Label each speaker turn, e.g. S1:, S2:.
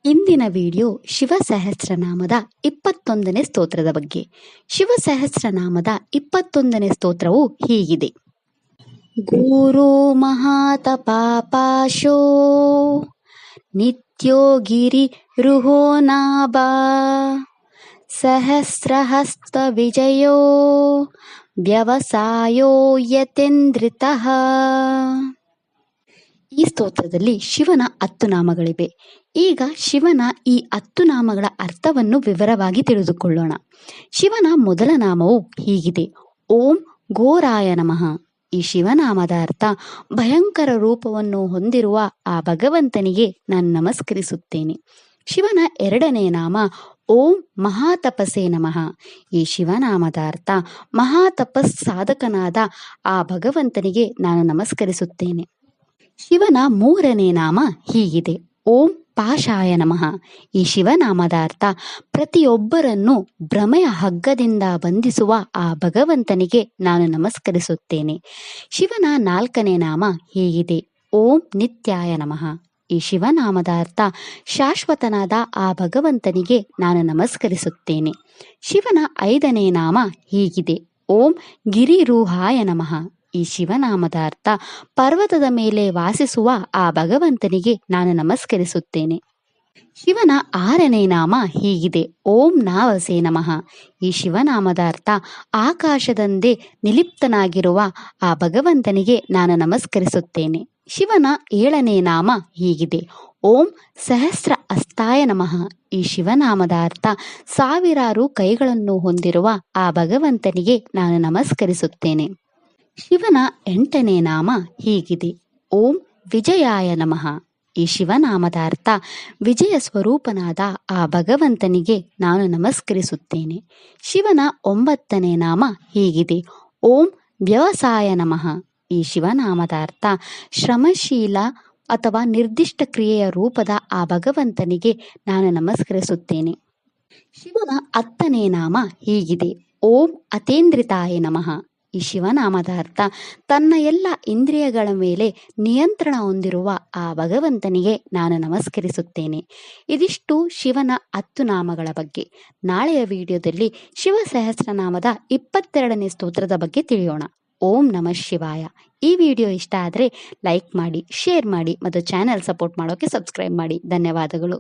S1: ಇಂದಿನ ವಿಡಿಯೋ ಶಿವ ಸಹಸ್ರನಾಮದ 21ನೇ ಸ್ತೋತ್ರದ ಬಗ್ಗೆ. ಶಿವ ಸಹಸ್ರನಾಮದ 21ನೇ ಸ್ತೋತ್ರವು ಹೀಗಿದೆ. ಗುರು ಮಹಾತಪಾಶೋ ನಿತ್ಯೋ ಗಿರಿ ರುಹೋ ನಾಭಾ ಸಹಸ್ರಹಸ್ತ ವಿಜಯೋ ವ್ಯವಸಾಯೋ ಯತೇಂದ್ರಿತಃ. ಈ ಸ್ತೋತ್ರದಲ್ಲಿ ಶಿವನ 10 ನಾಮಗಳಿವೆ. ಈಗ ಶಿವನ ಈ 10 ನಾಮಗಳ ಅರ್ಥವನ್ನು ವಿವರವಾಗಿ ತಿಳಿದುಕೊಳ್ಳೋಣ. ಶಿವನ ಮೊದಲ ನಾಮವು ಹೀಗಿದೆ: ಓಂ ಘೋರಾಯ ನಮಃ. ಈ ಶಿವನಾಮದ ಅರ್ಥ ಭಯಂಕರ ರೂಪವನ್ನು ಹೊಂದಿರುವ ಆ ಭಗವಂತನಿಗೆ ನಾನು ನಮಸ್ಕರಿಸುತ್ತೇನೆ. ಶಿವನ ಎರಡನೇ ನಾಮ ಓಂ ಮಹಾತಪಸೇ ನಮಃ. ಈ ಶಿವನಾಮದ ಅರ್ಥ ಮಹಾತಪಸ್ ಸಾಧಕನಾದ ಆ ಭಗವಂತನಿಗೆ ನಾನು ನಮಸ್ಕರಿಸುತ್ತೇನೆ. ಶಿವನ ಮೂರನೇ ನಾಮ ಹೀಗಿದೆ: ಓಂ ಪಾಶಾಯ ನಮಃ. ಈ ಶಿವನಾಮದ ಅರ್ಥ ಪ್ರತಿಯೊಬ್ಬರನ್ನು ಭ್ರಮೆಯ ಹಗ್ಗದಿಂದ ಬಂಧಿಸುವ ಆ ಭಗವಂತನಿಗೆ ನಾನು ನಮಸ್ಕರಿಸುತ್ತೇನೆ. ಶಿವನ ನಾಲ್ಕನೇ ನಾಮ ಹೀಗಿದೆ: ಓಂ ನಿತ್ಯಾಯ ನಮಃ. ಈ ಶಿವನಾಮದ ಅರ್ಥ ಶಾಶ್ವತನಾದ ಆ ಭಗವಂತನಿಗೆ ನಾನು ನಮಸ್ಕರಿಸುತ್ತೇನೆ. ಶಿವನ ಐದನೇ ನಾಮ ಹೀಗಿದೆ: ಓಂ ಗಿರಿರೂಹಾಯ ನಮಃ. ಈ ಶಿವನಾಮದ ಅರ್ಥ ಪರ್ವತದ ಮೇಲೆ ವಾಸಿಸುವ ಆ ಭಗವಂತನಿಗೆ ನಾನು ನಮಸ್ಕರಿಸುತ್ತೇನೆ. ಶಿವನ ಆರನೇ ನಾಮ ಹೀಗಿದೆ: ಓಂ ನಾವಸೇ ನಮಃ. ಈ ಶಿವನಾಮದ ಅರ್ಥ ಆಕಾಶದಂದೇ ನಿಲಿಪ್ತನಾಗಿರುವ ಆ ಭಗವಂತನಿಗೆ ನಾನು ನಮಸ್ಕರಿಸುತ್ತೇನೆ. ಶಿವನ ಏಳನೇ ನಾಮ ಹೀಗಿದೆ: ಓಂ ಸಹಸ್ರ ಹಸ್ತಾಯ ನಮಃ. ಈ ಶಿವನಾಮದ ಅರ್ಥ ಸಾವಿರಾರು ಕೈಗಳನ್ನು ಹೊಂದಿರುವ ಆ ಭಗವಂತನಿಗೆ ನಾನು ನಮಸ್ಕರಿಸುತ್ತೇನೆ. ಶಿವನ ಎಂಟನೇ ನಾಮ ಹೀಗಿದೆ: ಓಂ ವಿಜಯಾಯ ನಮಃ. ಈ ಶಿವನಾಮದ ಅರ್ಥ ವಿಜಯ ಸ್ವರೂಪನಾದ ಆ ಭಗವಂತನಿಗೆ ನಾನು ನಮಸ್ಕರಿಸುತ್ತೇನೆ. ಶಿವನ ಒಂಬತ್ತನೇ ನಾಮ ಹೀಗಿದೆ: ಓಂ ವ್ಯವಸಾಯ ನಮಃ. ಈ ಶಿವನಾಮದ ಅರ್ಥ ಶ್ರಮಶೀಲ ಅಥವಾ ನಿರ್ದಿಷ್ಟ ಕ್ರಿಯೆಯ ರೂಪದ ಆ ಭಗವಂತನಿಗೆ ನಾನು ನಮಸ್ಕರಿಸುತ್ತೇನೆ. ಶಿವನ 10ನೇ ನಾಮ ಹೀಗಿದೆ: ಓಂ ಅತೇಂದ್ರಿತಾಯ ನಮಃ. ಈ ಶಿವನಾಮದ ಅರ್ಥ ತನ್ನ ಎಲ್ಲ ಇಂದ್ರಿಯಗಳ ಮೇಲೆ ನಿಯಂತ್ರಣ ಹೊಂದಿರುವ ಆ ಭಗವಂತನಿಗೆ ನಾನು ನಮಸ್ಕರಿಸುತ್ತೇನೆ. ಇದಿಷ್ಟು ಶಿವನ 10 ನಾಮಗಳ ಬಗ್ಗೆ. ನಾಳೆಯ ವಿಡಿಯೋದಲ್ಲಿ ಶಿವ ಸಹಸ್ರನಾಮದ 22ನೇ ಸ್ತೋತ್ರದ ಬಗ್ಗೆ ತಿಳಿಯೋಣ. ಓಂ ನಮಃ ಶಿವಾಯ. ಈ ವಿಡಿಯೋ ಇಷ್ಟ ಆದರೆ ಲೈಕ್ ಮಾಡಿ, ಶೇರ್ ಮಾಡಿ ಮತ್ತು ಚಾನೆಲ್ ಸಪೋರ್ಟ್ ಮಾಡೋಕೆ ಸಬ್ಸ್ಕ್ರೈಬ್ ಮಾಡಿ. ಧನ್ಯವಾದಗಳು.